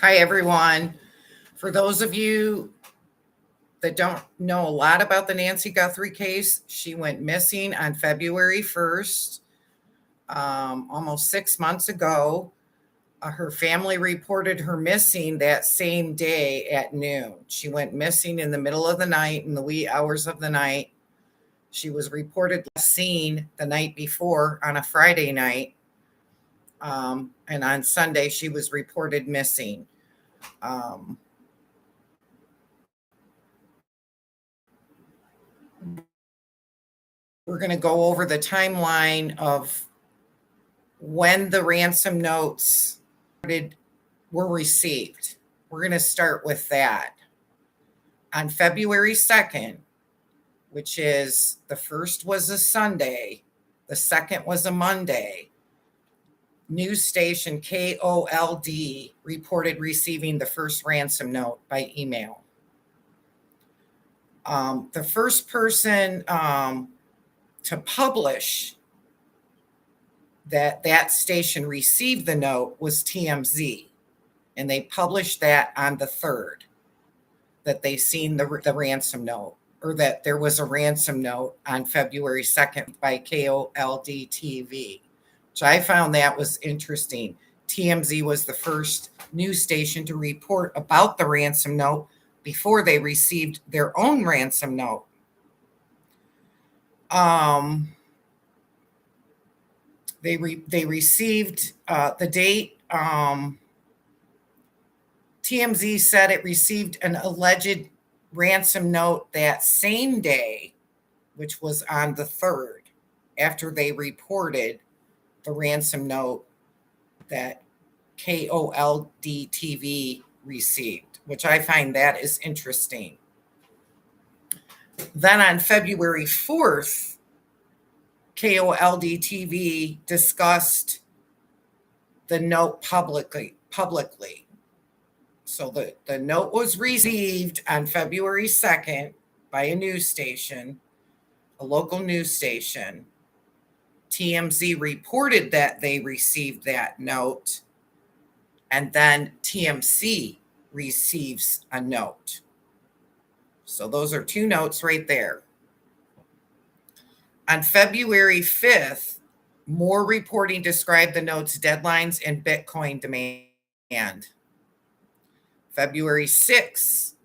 Hi, everyone. For those of you that don't know a lot about the Nancy Guthrie case, she went missing on February 1st, almost 6 months ago. Her family reported her missing that same day at noon. She went missing in the middle of the night, in the wee hours of the night. She was reported seen the night before on a Friday night. And on Sunday, she was reported missing. We're going to go over the timeline of when the ransom notes were received. We're going to start with that. On February 2nd, which is the first was a Sunday, the second was a Monday, news station KOLD reported receiving the first ransom note by email. The first person to publish that station received the note was TMrZ, and they published that on the 3rd, that they seen the ransom note, or that there was a ransom note on February 2nd by KOLD TV, which I found that was interesting. TMrZ was the first news station to report about the ransom note before they received their own ransom note. They received the date. TMrZ said it received an alleged ransom note that same day, which was on the 3rd, after they reported the ransom note that KOLD TV received, which I find that is interesting. Then on February 4th, KOLD TV discussed the note publicly. So the note was received on February 2nd by a news station, a local news station. TMrZ reported that they received that note, and then TMrZ receives a note. So those are two notes right there. On February 5th, more reporting described the note's deadlines and Bitcoin demand. February 6th,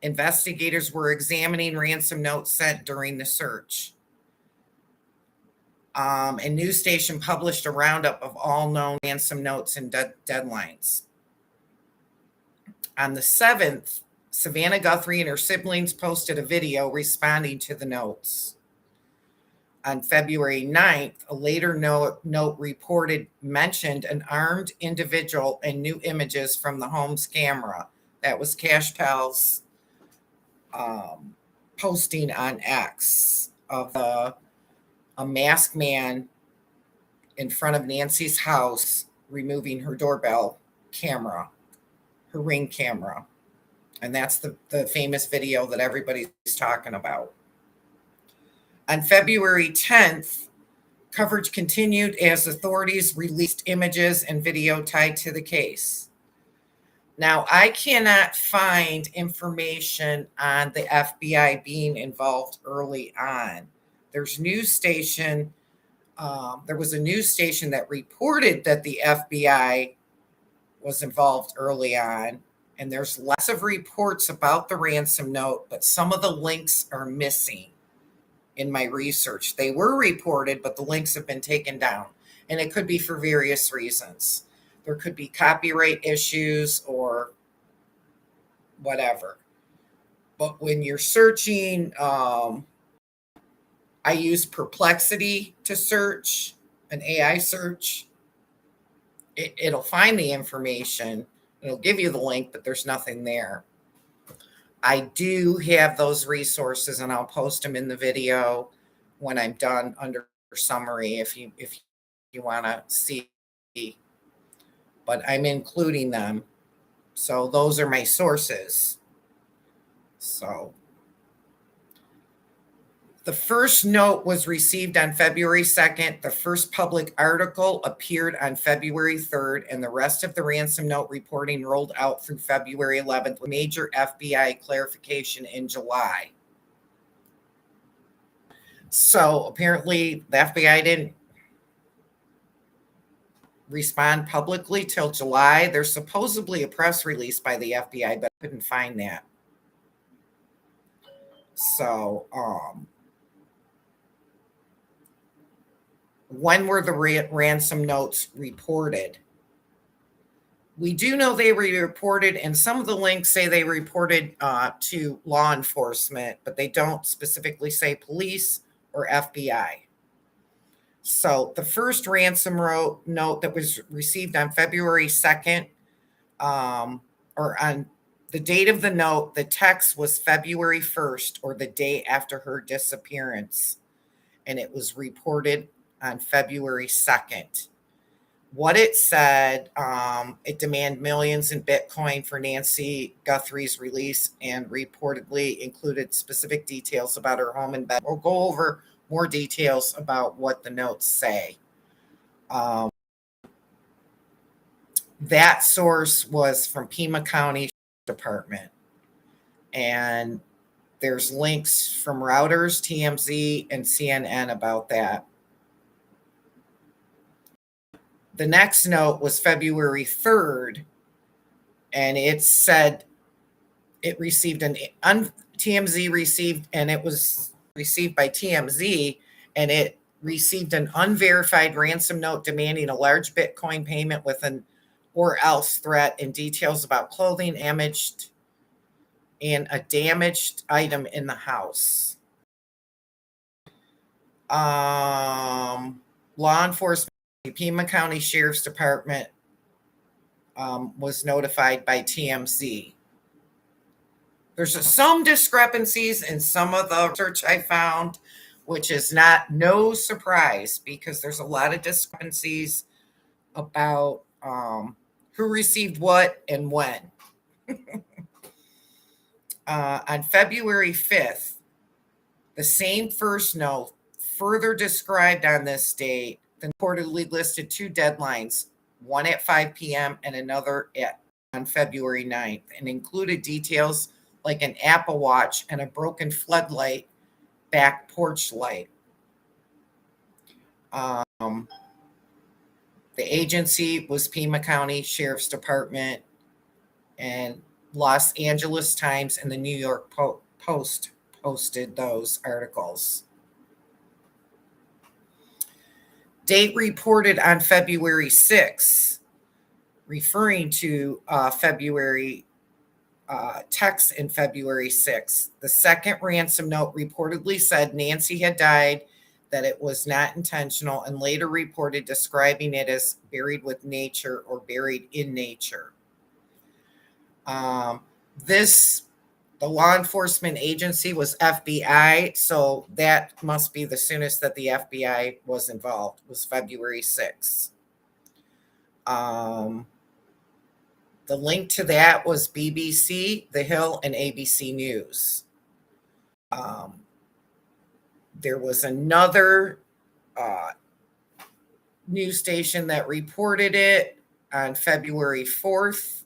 investigators were examining ransom notes sent during the search. A news station published a roundup of all known ransom notes and deadlines. On the 7th, Savannah Guthrie and her siblings posted a video responding to the notes. On February 9th, a later note mentioned an armed individual and new images from the home's camera. That was Cash Pal's posting on X of a masked man in front of Nancy's house removing her doorbell camera, her Ring camera. And that's the famous video that everybody's talking about. On February 10th, coverage continued as authorities released images and video tied to the case. Now, I cannot find information on the FBI being involved early on. There was a news station that reported that the FBI was involved early on, and there's lots of reports about the ransom note, but some of the links are missing. In my research, they were reported, but the links have been taken down, and it could be for various reasons. There could be copyright issues or whatever. But when you're searching, I use Perplexity to search, an AI search. It'll find the information. It'll give you the link, but there's nothing there. I do have those resources, and I'll post them in the video when I'm done under summary if you want to see. But I'm including them. So those are my sources. So The first note was received on February 2nd. The first public article appeared on February 3rd, and the rest of the ransom note reporting rolled out through February 11th with major FBI clarification in July. So apparently the FBI didn't respond publicly till July. There's supposedly a press release by the FBI, but I couldn't find that. So, when were the ransom notes reported? We do know they were reported, and some of the links say they reported to law enforcement, but they don't specifically say police or FBI. So the first ransom note that was received on February 2nd, or on the date of the note, the text was February 1st, or the day after her disappearance, and it was reported on February 2nd. What it said, it demanded millions in Bitcoin for Nancy Guthrie's release and reportedly included specific details about her home and bed. We'll go over more details about what the notes say. That source was from Pima County Department. And there's links from Reuters, TMZ, and CNN about that. The next note was February 3rd, and it said it received TMZ received, and it was received by TMZ, and it received an unverified ransom note demanding a large Bitcoin payment with an or else threat and details about clothing damaged and a damaged item in the house. Law enforcement, Pima County Sheriff's Department was notified by TMZ. There's some discrepancies in some of the research I found, which is no surprise because there's a lot of discrepancies about who received what and when. On February 5th, the same first note further described on this date, then reportedly listed two deadlines, one at 5 p.m. and another on February 9th, and included details like an Apple Watch and a broken floodlight back porch light. The agency was Pima County Sheriff's Department, and Los Angeles Times and the New York Post posted those articles. Date reported on February 6th, referring to February text in February 6th. The second ransom note reportedly said Nancy had died, that it was not intentional, and later reported describing it as buried with nature or buried in nature. The law enforcement agency was FBI, so that must be the soonest that the FBI was involved, was February 6th. The link to that was BBC, The Hill, and ABC News. There was another news station that reported it on February 4th.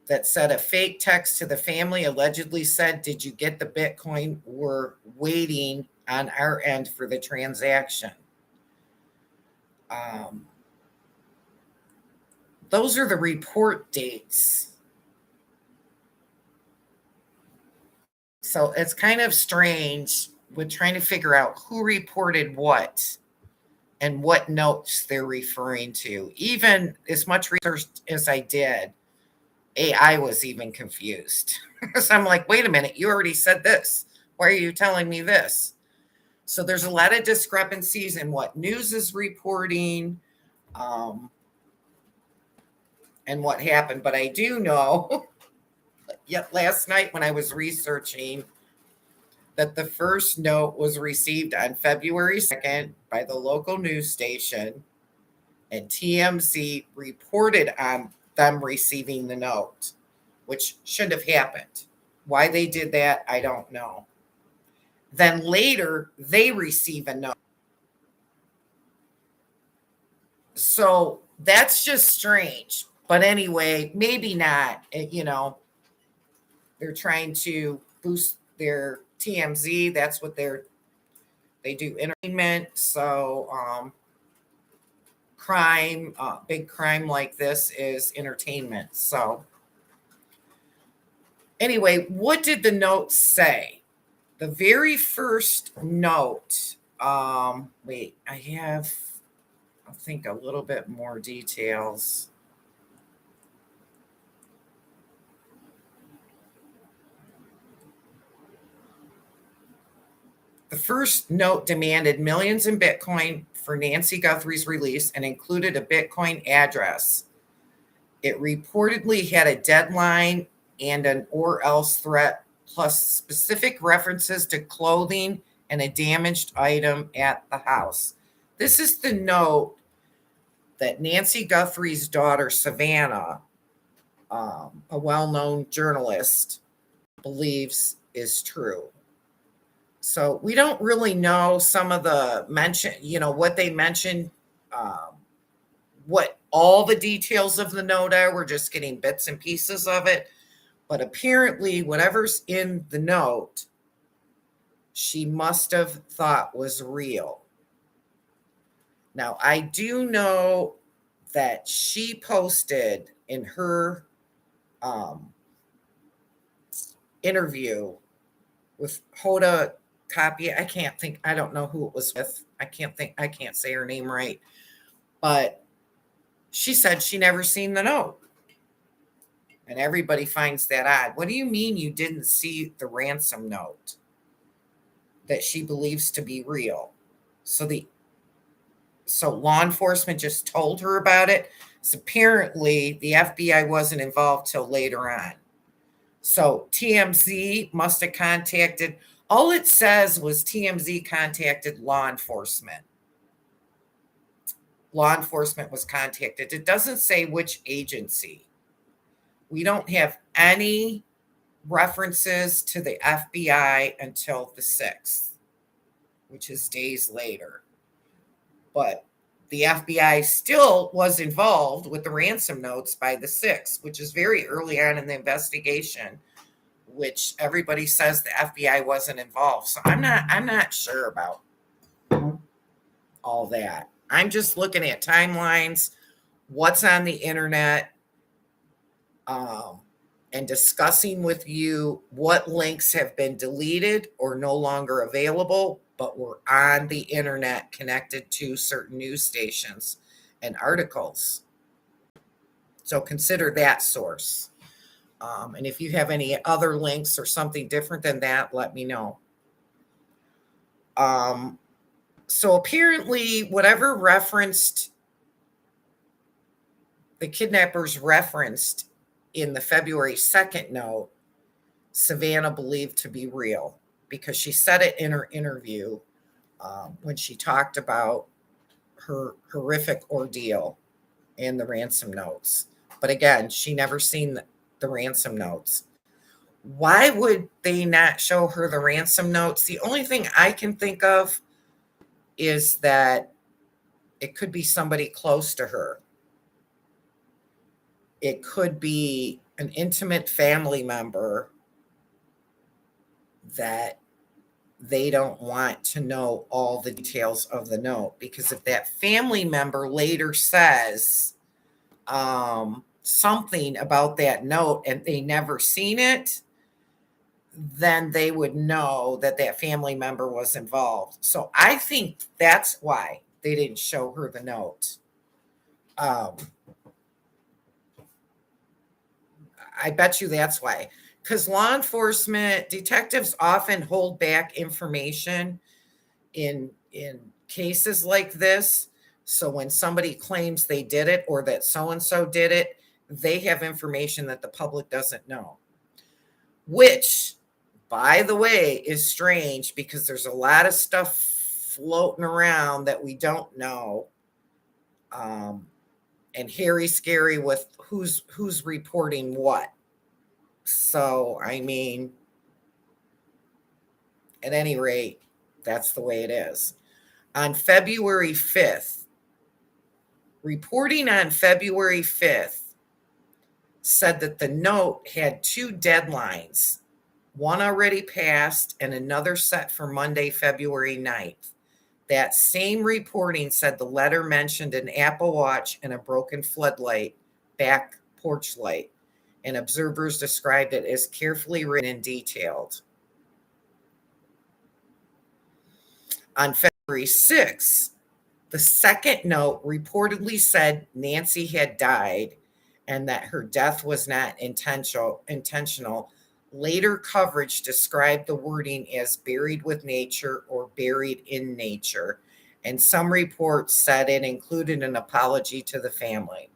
That said a fake text to the family allegedly said, "Did you get the Bitcoin? We're waiting on our end for the transaction." Those are the report dates. So it's kind of strange with trying to figure out who reported what and what notes they're referring to. Even as much research as I did, AI was even confused. So I'm like, wait a minute, you already said this. Why are you telling me this? So there's a lot of discrepancies in what news is reporting and what happened. But I do know, yet last night when I was researching, that the first note was received on February 2nd by the local news station, and TMZ reported on them receiving the note, which shouldn't have happened. Why they did that, I don't know. Then later they receive a note. So that's just strange. But anyway, maybe not. They're trying to boost their TMZ. That's what they do, entertainment. So crime, big crime like this is entertainment. So anyway, what did the note say? The very first note, wait, I think a little bit more details. The first note demanded millions in Bitcoin for Nancy Guthrie's release and included a Bitcoin address. It reportedly had a deadline and an or else threat, plus specific references to clothing and a damaged item at the house. This is the note that Nancy Guthrie's daughter, Savannah, a well-known journalist, believes is true. So we don't really know some of the what they mentioned, what all the details of the note are. We're just getting bits and pieces of it. But apparently, whatever's in the note, she must have thought was real. Now, I do know that she posted in her interview with Hoda Copy. I don't know who it was with. I can't say her name right. But she said she never seen the note. And everybody finds that odd. What do you mean you didn't see the ransom note that she believes to be real? So law enforcement just told her about it. So apparently the FBI wasn't involved till later on. So TMZ must have contacted, all it says was TMZ contacted law enforcement. Law enforcement was contacted. It doesn't say which agency. We don't have any references to the FBI until the 6th, which is days later. But the FBI still was involved with the ransom notes by the 6th, which is very early on in the investigation, which everybody says the FBI wasn't involved. So I'm not sure about all that. I'm just looking at timelines, what's on the internet, and discussing with you what links have been deleted or no longer available, but were on the internet connected to certain news stations and articles. So consider that source. And if you have any other links or something different than that, let me know. So apparently, whatever referenced, the kidnappers referenced in the February 2nd note, Savannah believed to be real because she said it in her interview when she talked about her horrific ordeal and the ransom notes. But again, she never seen the ransom notes. Why would they not show her the ransom notes? The only thing I can think of is that it could be somebody close to her. It could be an intimate family member that they don't want to know all the details of the note, because if that family member later says something about that note and they never seen it, then they would know that that family member was involved. So I think that's why they didn't show her the note. I bet you that's why. Because law enforcement detectives often hold back information in cases like this. So when somebody claims they did it or that so-and-so did it, they have information that the public doesn't know. Which, by the way, is strange because there's a lot of stuff floating around that we don't know. And hairy scary with who's reporting what. So, I mean, At any rate, that's the way it is. On February 5th, reporting on February 5th said that the note had two deadlines, one already passed and another set for Monday, February 9th. That same reporting said the letter mentioned an Apple Watch and a broken floodlight, back porch light, and observers described it as carefully written and detailed. On February 6th, the second note reportedly said Nancy had died and that her death was not intentional. Later coverage described the wording as buried with nature or buried in nature, and some reports said it included an apology to the family.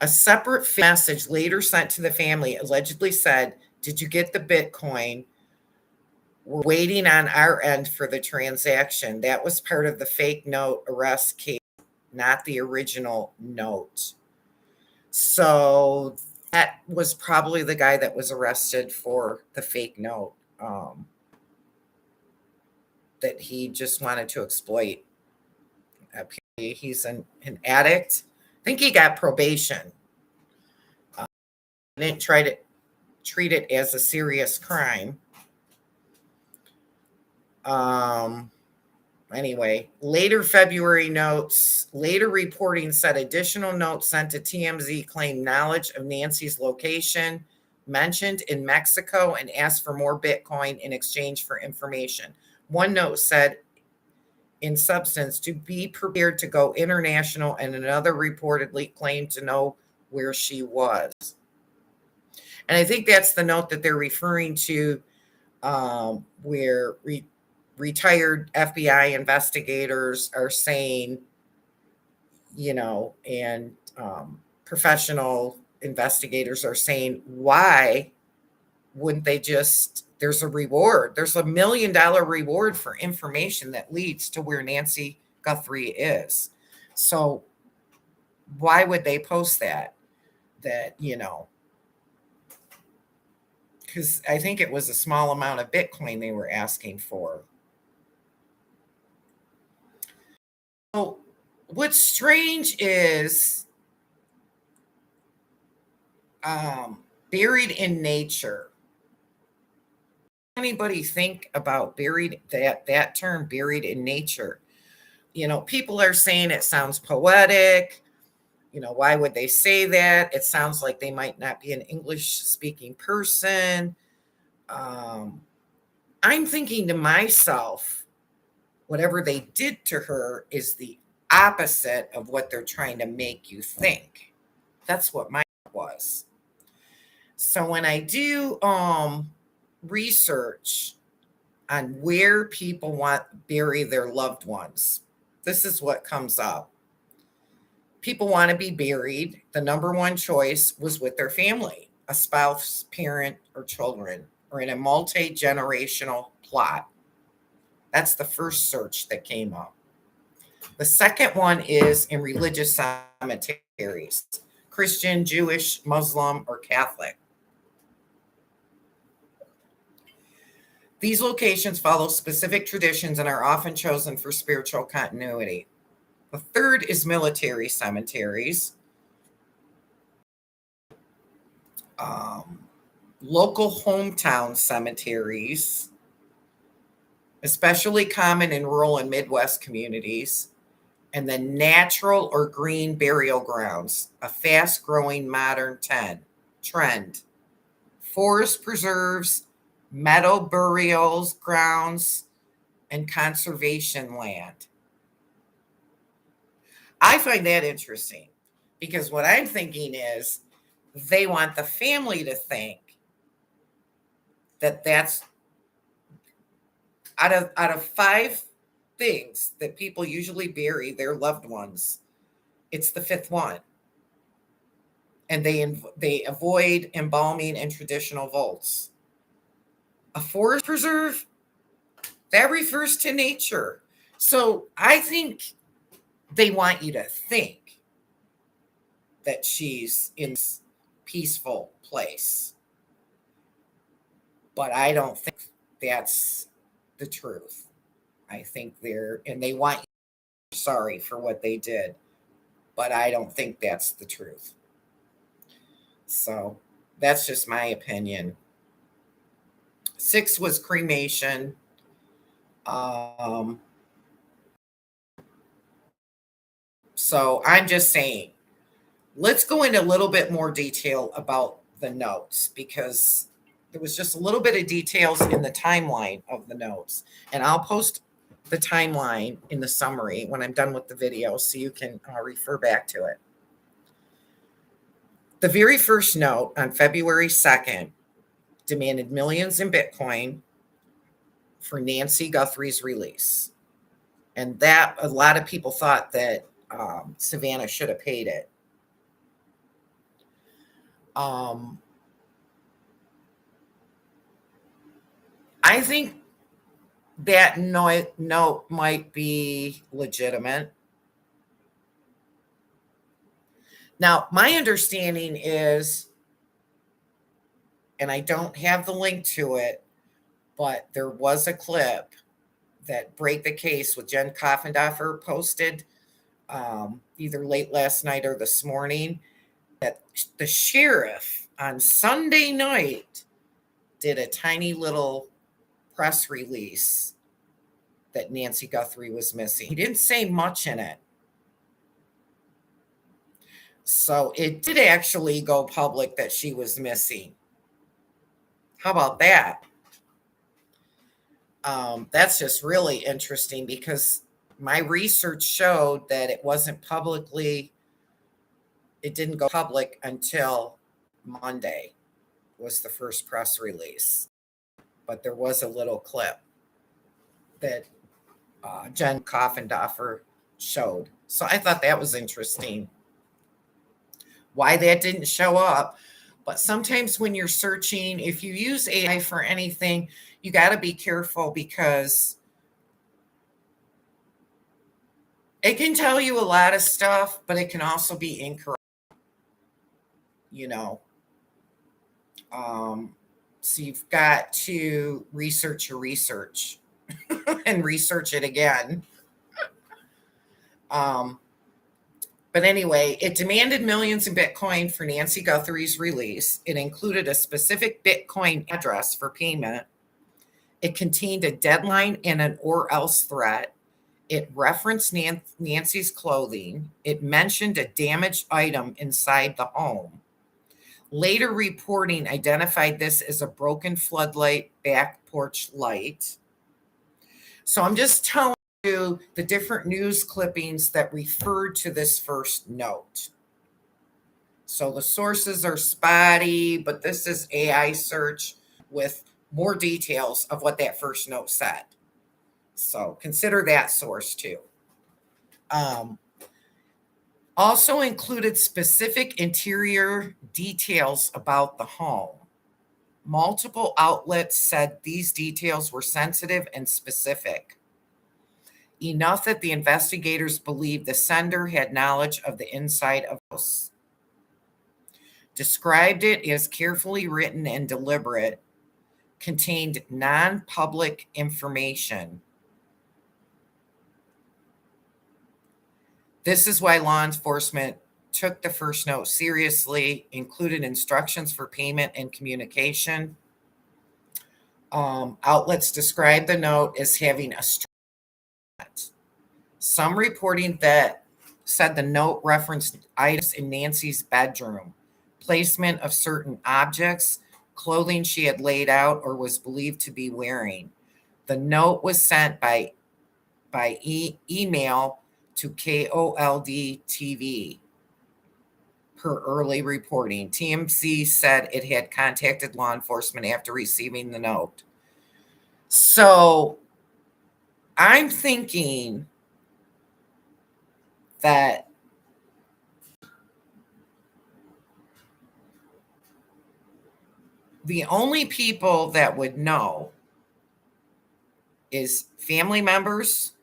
A separate message later sent to the family allegedly said, "Did you get the Bitcoin? We're waiting on our end for the transaction." That was part of the fake note arrest case, not the original note. So that was probably the guy that was arrested for the fake note, that he just wanted to exploit. He's an addict. I think he got probation. Didn't try to treat it as a serious crime. Anyway, later February notes, later reporting said additional notes sent to TMZ claimed knowledge of Nancy's location, mentioned in Mexico, and asked for more Bitcoin in exchange for information. One note said, in substance, to be prepared to go international, and another reportedly claimed to know where she was. And I think that's the note that they're referring to, where retired FBI investigators are saying, and professional investigators are saying, why wouldn't they just, there's a reward. There's $1 million reward for information that leads to where Nancy Guthrie is. So why would they post that? Because I think it was a small amount of Bitcoin they were asking for. So what's strange is buried in nature. Anybody think about that term, buried in nature? People are saying it sounds poetic. Why would they say that? It sounds like they might not be an English speaking person. I'm thinking to myself, whatever they did to her is the opposite of what they're trying to make you think. That's what my was. So when I do research on where people bury their loved ones, this is what comes up. People want to be buried. The number one choice was with their family, a spouse, parent, or children, or in a multi-generational plot. That's the first search that came up. The second one is in religious cemeteries, Christian, Jewish, Muslim, or Catholic. These locations follow specific traditions and are often chosen for spiritual continuity. The third is military cemeteries, local hometown cemeteries, especially common in rural and Midwest communities, and then natural or green burial grounds, a fast-growing modern trend. Forest preserves, meadow burials grounds, and conservation land. I find that interesting because what I'm thinking is they want the family to think that that's out of 5 things that people usually bury their loved ones, it's the 5th one. And they avoid embalming and traditional vaults. A forest preserve, that refers to nature. So I think they want you to think that she's in this peaceful place. But I don't think that's the truth. I think they want you sorry for what they did, but I don't think that's the truth. So that's just my opinion. 6 was cremation. So I'm just saying, let's go into a little bit more detail about the notes, because there was just a little bit of details in the timeline of the notes. And I'll post the timeline in the summary when I'm done with the video so you can refer back to it. The very first note on February 2nd demanded millions in Bitcoin for Nancy Guthrie's release. And that a lot of people thought that Savannah should have paid it. I think that note might be legitimate. Now, my understanding is, and I don't have the link to it, but there was a clip that Break the Case with Jen Coffendorfer posted either late last night or this morning, that the sheriff on Sunday night did a tiny little press release that Nancy Guthrie was missing. He didn't say much in it. So it did actually go public that she was missing. How about that? That's just really interesting, because my research showed that it didn't go public until Monday was the first press release. But there was a little clip that Jen Coffendorfer showed. So I thought that was interesting. Why that didn't show up. But sometimes when you're searching, if you use AI for anything, you got to be careful, because it can tell you a lot of stuff, but it can also be incorrect. So you've got to research your research and research it again. But anyway, it demanded millions in Bitcoin for Nancy Guthrie's release. It included a specific Bitcoin address for payment. It contained a deadline and an or else threat. It referenced Nancy's clothing. It mentioned a damaged item inside the home. Later reporting identified this as a broken floodlight back porch light. So I'm just telling you the different news clippings that referred to this first note. So the sources are spotty, but this is AI search with more details of what that first note said. So consider that source too. Also included specific interior details about the home. Multiple outlets said these details were sensitive and specific, enough that the investigators believed the sender had knowledge of the inside of the house. Described it as carefully written and deliberate, contained non-public information. This is why law enforcement took the first note seriously, included instructions for payment and communication. Outlets described the note as having a strong. Some reporting that said the note referenced items in Nancy's bedroom, placement of certain objects, clothing she had laid out or was believed to be wearing. The note was sent by email to KOLD TV, per early reporting. TMrZ said it had contacted law enforcement after receiving the note. So I'm thinking that the only people that would know is family members,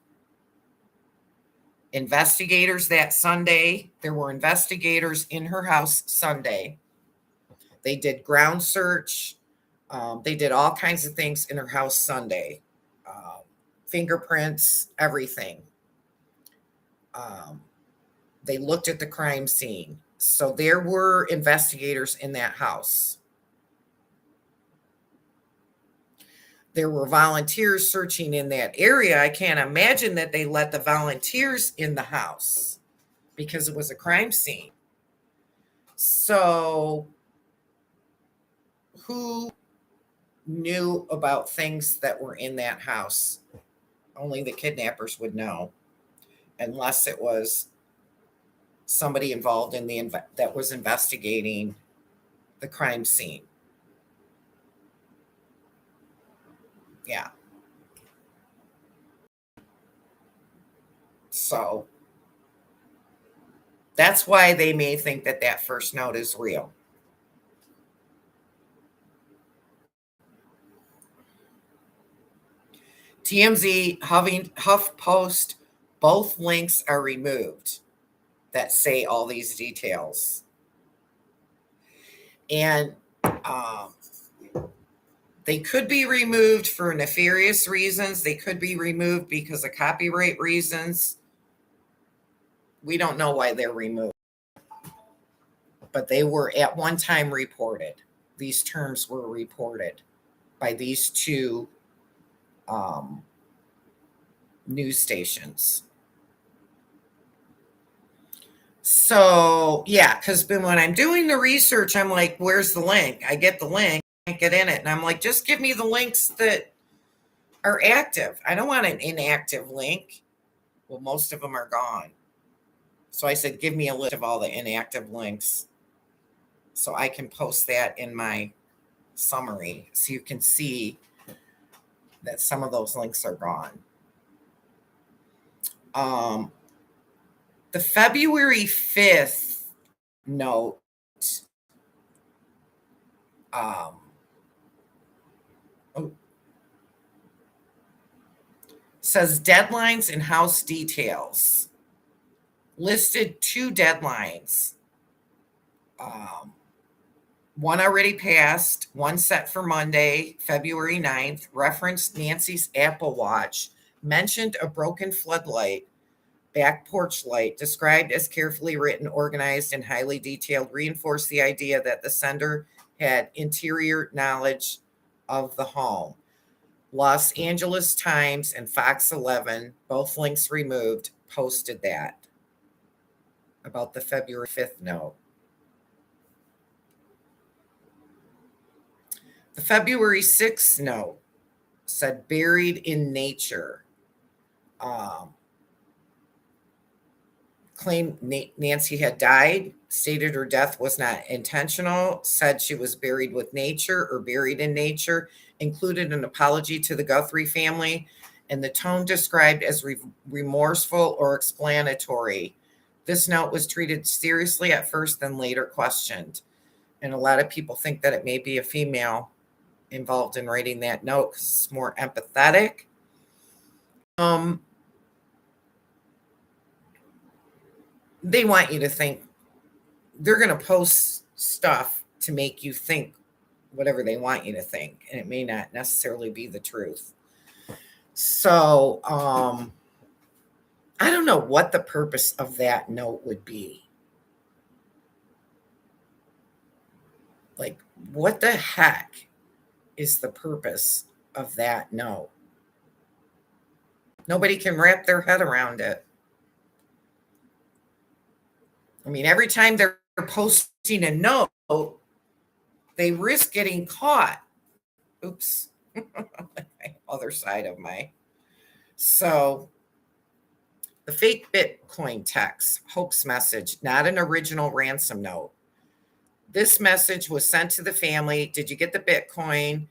investigators that Sunday. There were investigators in her house Sunday. They did ground search. They did all kinds of things in her house Sunday, fingerprints, everything. They looked at the crime scene. So there were investigators in that house. There were volunteers searching in that area. I can't imagine that they let the volunteers in the house because it was a crime scene. So who knew about things that were in that house? Only the kidnappers would know, unless it was somebody involved in that was investigating the crime scene. Yeah. So that's why they may think that that first note is real. TMZ, HuffPost, both links are removed that say all these details. And they could be removed for nefarious reasons. They could be removed because of copyright reasons. We don't know why they're removed. But they were at one time reported. These terms were reported by these two news stations. So, yeah, because when I'm doing the research, I'm like, where's the link? I get the link, I can't get in it. And I'm like, just give me the links that are active. I don't want an inactive link. Well, most of them are gone. So I said, give me a list of all the inactive links so I can post that in my summary so you can see that some of those links are gone. The February 5th note says deadlines and house details. Listed 2 deadlines. One already passed, one set for Monday, February 9th, referenced Nancy's Apple Watch, mentioned a broken floodlight, back porch light, described as carefully written, organized, and highly detailed, reinforced the idea that the sender had interior knowledge of the home. Los Angeles Times and Fox 11, both links removed, posted that about the February 5th note. The February 6th note said buried in nature. Claimed Nancy had died, stated her death was not intentional, said she was buried with nature or buried in nature, included an apology to the Guthrie family, and the tone described as remorseful or explanatory. This note was treated seriously at first, then later questioned. And a lot of people think that it may be a female involved in writing that note because it's more empathetic. They want you to think. They're going to post stuff to make you think whatever they want you to think, and it may not necessarily be the truth. So I don't know what the purpose of that note would be. Like, what the heck is the purpose of that note? Nobody can wrap their head around it. I mean, every time they're posting a note, they risk getting caught. Oops. Other side of my. So the fake Bitcoin text, hoax message, not an original ransom note. This message was sent to the family. Did you get the Bitcoin?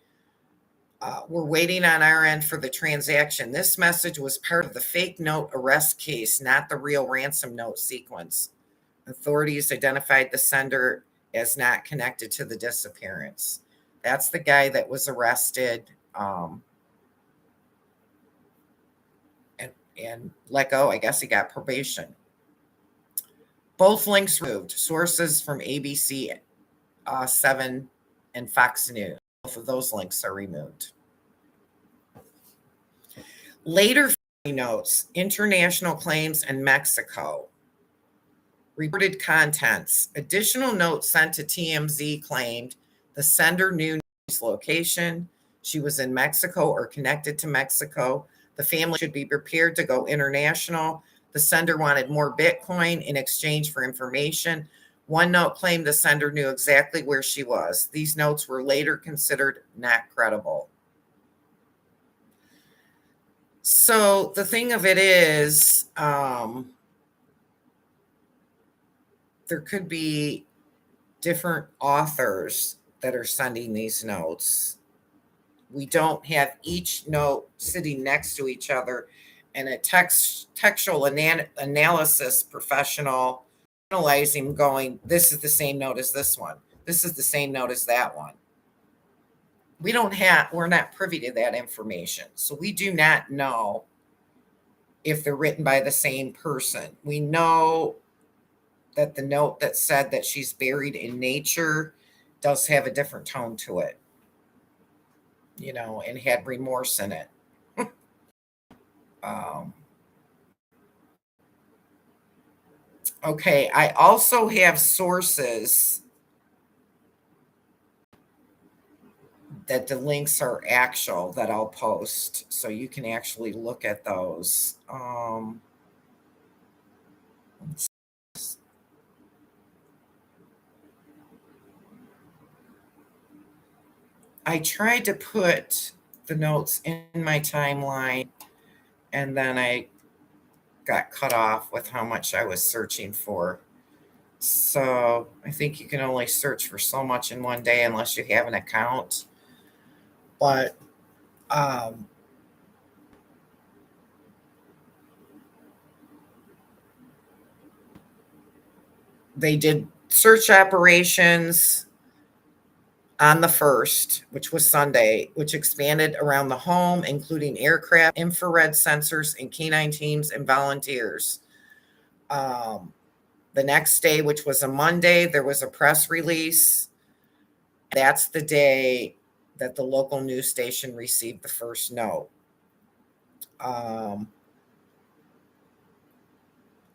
We're waiting on our end for the transaction. This message was part of the fake note arrest case, not the real ransom note sequence. Authorities identified the sender as not connected to the disappearance. That's the guy that was arrested and let go. I guess he got probation. Both links removed. Sources from ABC 7 and Fox News. both of those links are removed. Later notes, international claims in Mexico. Reported contents. Additional notes sent to TMZ claimed the sender knew his location. She was in Mexico or connected to Mexico. The family should be prepared to go international. The sender wanted more Bitcoin in exchange for information. One note claimed the sender knew exactly where she was. These notes were later considered not credible. So the thing of it is, there could be different authors that are sending these notes. We don't have each note sitting next to each other, and a textual analysis professional analyzing going, this is the same note as this one. This is the same note as that one. We're not privy to that information. So we do not know if they're written by the same person. We know that the note that said that she's buried in nature does have a different tone to it, and had remorse in it. Okay, I also have sources that the links are actual that I'll post, so you can actually look at those. I tried to put the notes in my timeline, and then I got cut off with how much I was searching for. So I think you can only search for so much in one day unless you have an account. But they did search operations on the 1st, which was Sunday, which expanded around the home, including aircraft, infrared sensors, and canine teams and volunteers. The next day, which was a Monday, there was a press release. That's the day that the local news station received the first note.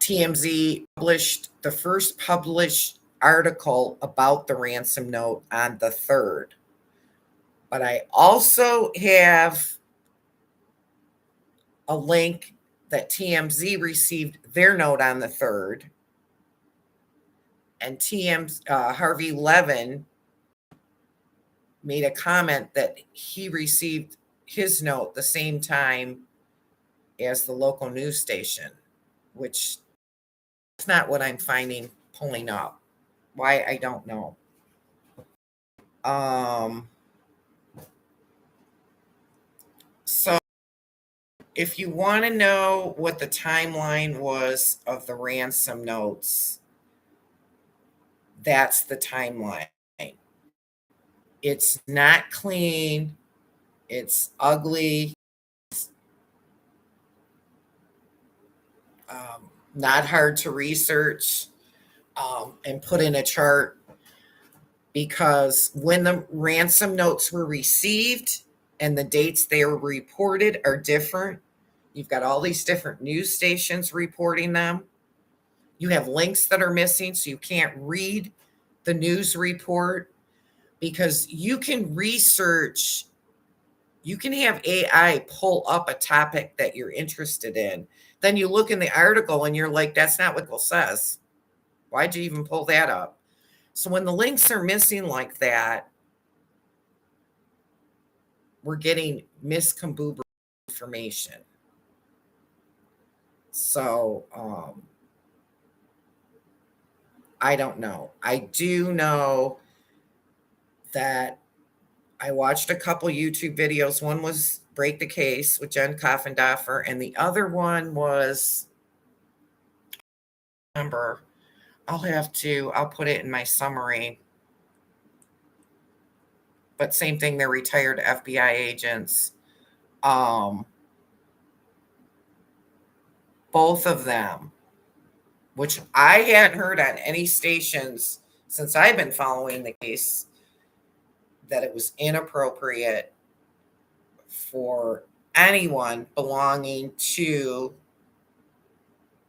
TMZ published the first published article about the ransom note on the 3rd. But I also have a link that TMZ received their note on the 3rd. And Harvey Levin made a comment that he received his note the same time as the local news station, which is not what I'm finding pulling up. Why, I don't know. So if you want to know what the timeline was of the ransom notes, that's the timeline. It's not clean. It's ugly. Not hard to research and put in a chart, because when the ransom notes were received and the dates they were reported are different. You've got all these different news stations reporting them. You have links that are missing, so you can't read the news report, because you can research. You can have AI pull up a topic that you're interested in. Then you look in the article and you're like, that's not what it says. Why'd you even pull that up? So when the links are missing like that, we're getting miscombobulated information. So I don't know. I do know that I watched a couple YouTube videos. One was Break the Case with Jen Coffendorfer, and the other one was, remember, I'll put it in my summary. But same thing, they're retired FBI agents. Both of them, which I hadn't heard on any stations since I've been following the case, that it was inappropriate for anyone belonging to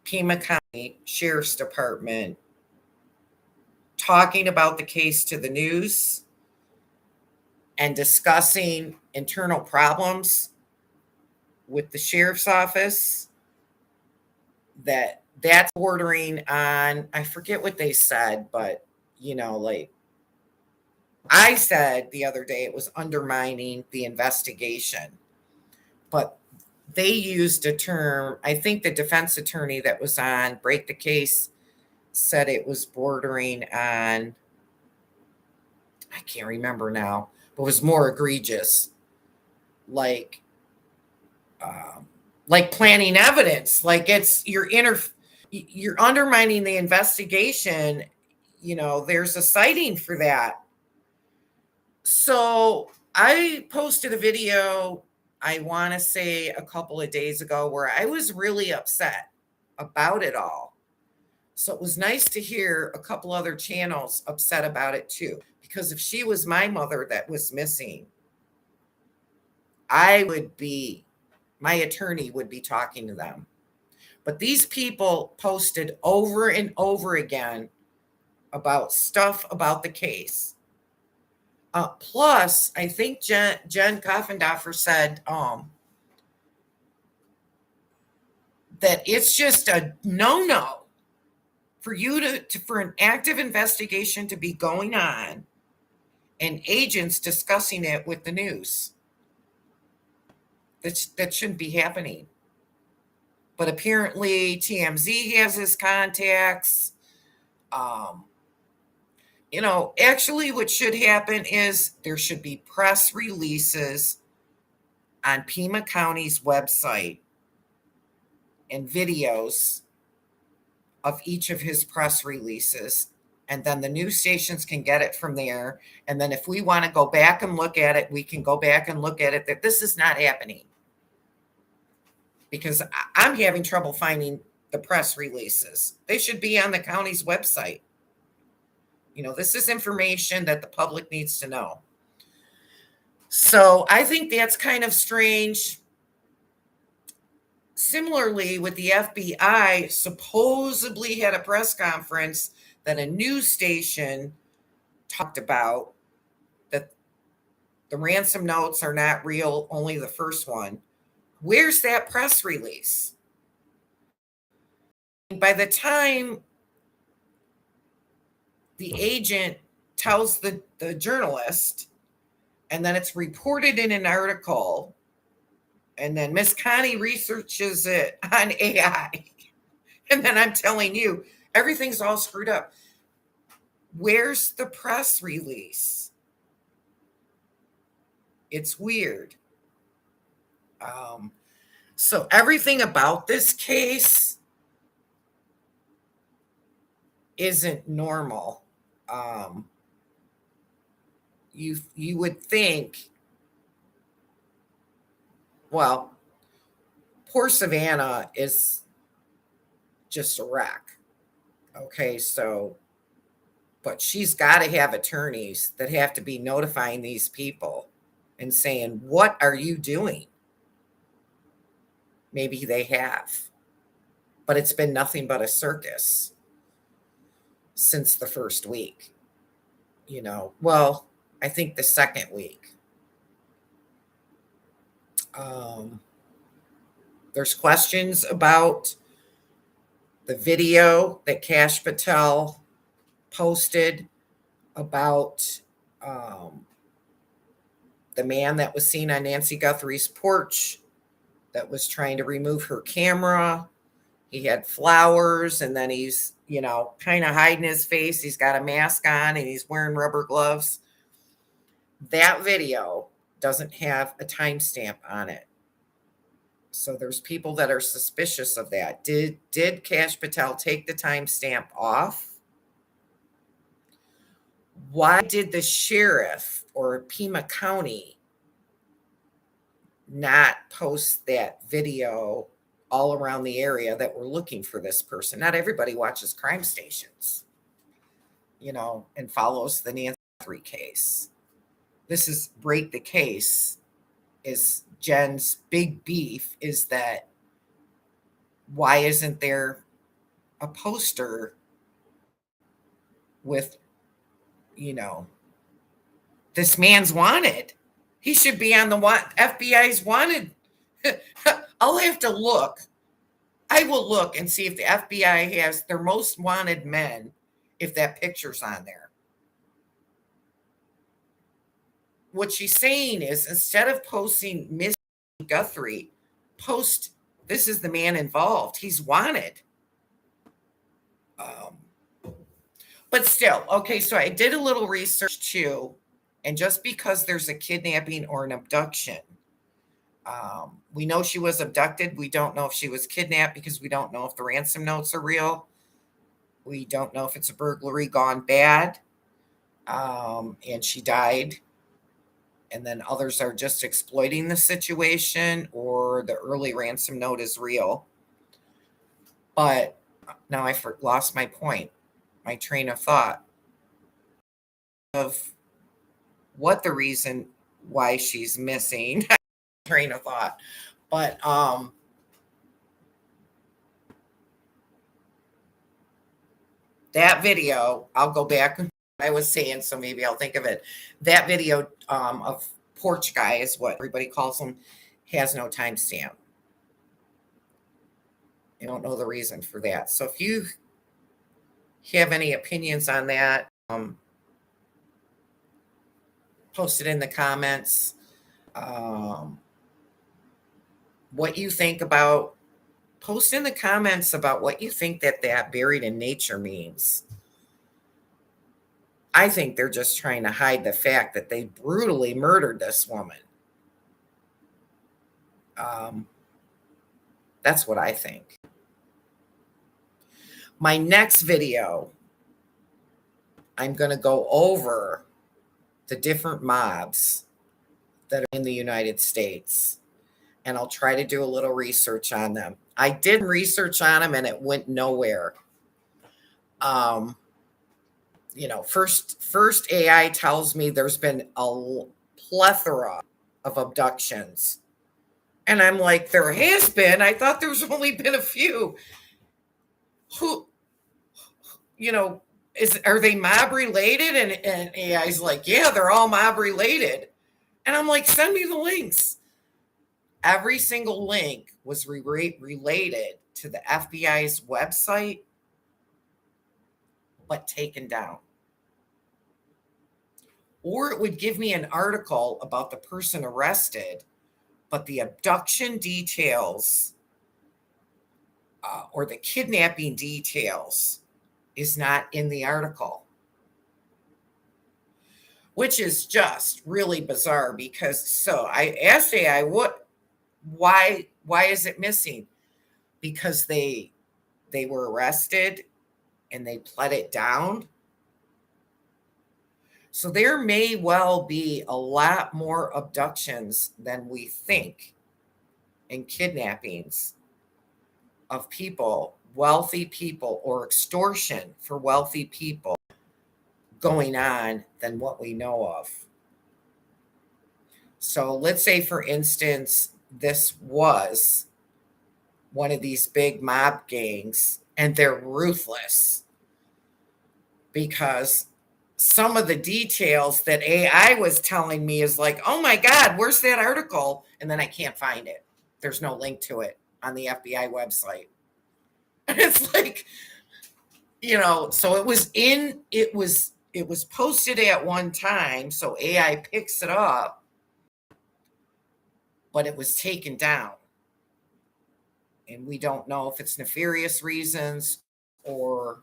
Pima County Sheriff's Department talking about the case to the news and discussing internal problems with the sheriff's office. That's bordering on, I forget what they said, but like I said the other day, it was undermining the investigation. But they used a term, I think the defense attorney that was on Break the Case said it was bordering on, I can't remember now, but it was more egregious, like planting evidence, like you're undermining the investigation. There's a citing for that. So I posted a video, I want to say a couple of days ago, where I was really upset about it all. So it was nice to hear a couple other channels upset about it too, because if she was my mother that was missing, my attorney would be talking to them. But these people posted over and over again about stuff about the case. Plus, I think Jen Koffendorfer said that it's just a no-no for you for an active investigation to be going on and agents discussing it with the news. That shouldn't be happening. But apparently TMZ has his contacts. Actually what should happen is there should be press releases on Pima County's website and videos of each of his press releases. And then the news stations can get it from there. And then if we want to go back and look at it, we can go back and look at it. That this is not happening. Because I'm having trouble finding the press releases. They should be on the county's website. This is information that the public needs to know. So I think that's kind of strange. Similarly, with the FBI supposedly had a press conference that a news station talked about, that the ransom notes are not real, only the first one. Where's that press release? By the time the agent tells the journalist, and then it's reported in an article, and then Miss Connie researches it on AI, and then I'm telling you, everything's all screwed up. Where's the press release? It's weird. So everything about this case isn't normal. You would think, well, poor Savannah is just a wreck. Okay, so, but she's got to have attorneys that have to be notifying these people and saying, what are you doing? Maybe they have, but it's been nothing but a circus since the first week. Well, I think the second week. There's questions about the video that Kash Patel posted about the man that was seen on Nancy Guthrie's porch that was trying to remove her camera. He had flowers, and then he's, kind of hiding his face. He's got a mask on and he's wearing rubber gloves. That video doesn't have a timestamp on it. So there's people that are suspicious of that. Did Kash Patel take the timestamp off? Why did the sheriff or Pima County not post that video all around the area that we're looking for this person? Not everybody watches crime stations, and follows the Nancy Guthrie case. this is break the case, is Jen's big beef is that why isn't there a poster with, this man's wanted? He should be on the FBI's wanted. I'll have to look. I will look and see if the FBI has their most wanted men, if that picture's on there. What she's saying is, instead of posting Miss Guthrie, post, this is the man involved. He's wanted. But still, okay, so I did a little research too. And just because there's a kidnapping or an abduction, we know she was abducted. We don't know if she was kidnapped because we don't know if the ransom notes are real. We don't know if it's a burglary gone bad, and she died. And then others are just exploiting the situation, or the early ransom note is real. But now I lost my point, my train of thought of what the reason why she's missing. Train of thought. But that video, I'll go back. I was saying, so maybe I'll think of it. That video of Porch Guy is what everybody calls him, has no timestamp. I don't know the reason for that. So if you have any opinions on that, post it in the comments. What you think about, post in the comments about what you think that buried in nature means. I think they're just trying to hide the fact that they brutally murdered this woman. That's what I think. My next video, I'm going to go over the different mobs that are in the United States, and I'll try to do a little research on them. I did research on them and it went nowhere. First AI tells me there's been a plethora of abductions. And I'm like, there has been. I thought there's only been a few. Who, are they mob related? And AI's like, yeah, they're all mob related. And I'm like, send me the links. Every single link was related to the FBI's website, but taken down. Or it would give me an article about the person arrested, but the abduction details or the kidnapping details is not in the article, which is just really bizarre. Because so I asked AI, why is it missing? Because they were arrested and they pled it down. So there may well be a lot more abductions than we think, and kidnappings of people, wealthy people, or extortion for wealthy people going on than what we know of. So let's say, for instance, this was one of these big mob gangs, and they're ruthless, because some of the details that AI was telling me is like, oh my God, where's that article? And then I can't find it. There's no link to it on the FBI website. And it's like, so it was posted at one time. So AI picks it up, but it was taken down. And we don't know if it's nefarious reasons or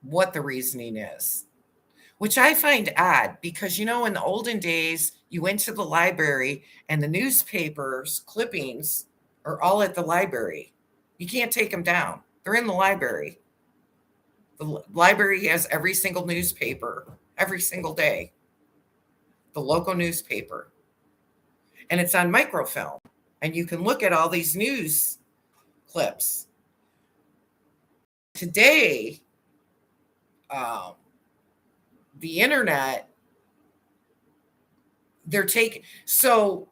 what the reasoning is, which I find odd, because, in the olden days, you went to the library and the newspapers clippings are all at the library. You can't take them down. They're in the library. The library has every single newspaper every single day, the local newspaper, and it's on microfilm, and you can look at all these news clips. Today, the internet, so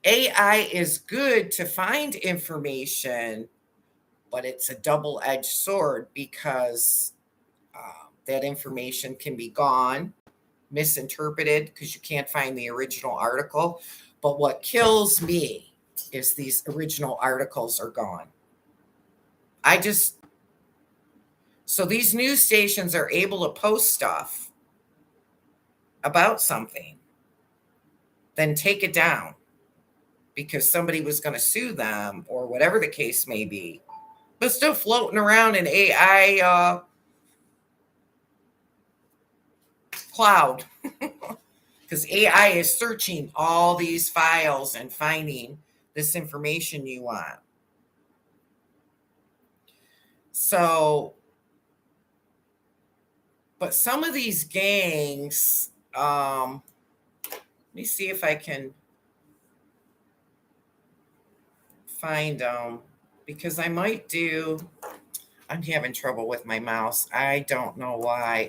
AI is good to find information, but it's a double-edged sword because that information can be gone, misinterpreted because you can't find the original article. But what kills me is these original articles are gone. So these news stations are able to post stuff about something, then take it down because somebody was going to sue them or whatever the case may be, but still floating around in AI cloud because AI is searching all these files and finding this information you want. So, but some of these gangs, let me see if I can find because I'm having trouble with my mouse. I don't know why.